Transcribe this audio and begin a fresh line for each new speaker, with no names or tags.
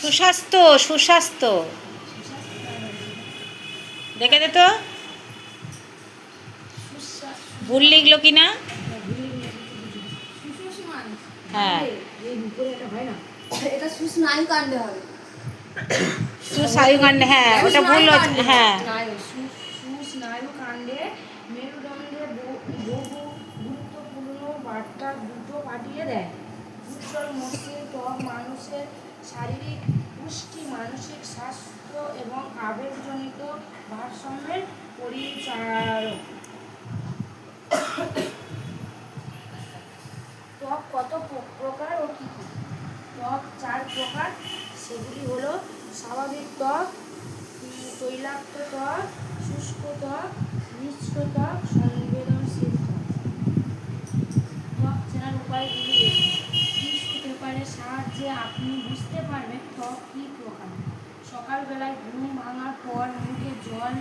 সুস্বাস্থ্য সুস্বাস্থ্য দেখে দে তো ভুল লিখলো কি না। হ্যাঁ সুস্নায়ুকাণ্ডে, হ্যাঁ ওটা ভুল হচ্ছে। হ্যাঁ
সুস্নায়ুকাণ্ডে মেরুদণ্ডে বহু গুরুত্বপূর্ণ বার্তা দুটো পাঠিয়ে দেয়। উজ্জ্বল মসৃণ ত্বক মানুষের শারীরিক পুষ্টি, মানসিক স্বাস্থ্য এবং আবেগজনিত ভারসাম্যের পরিচালক। ত্বক কত প্রকার ও কী কী? ত্বক 4 প্রকার, সেগুলি হলো স্বাভাবিক ত্বক, তৈলাক্ত ত্বক, শুষ্ক ত্বক, মিশ্র ত্বক, সংবেদনশীল ত্বক। ত্বক চেনার উপায়গুলি টিস্যু পেপারের সাহায্যে আপনি বুঝতে পারবেন ত্বক কী প্রকার। সকালবেলায় ঘুম ভাঙার পর মুখে জল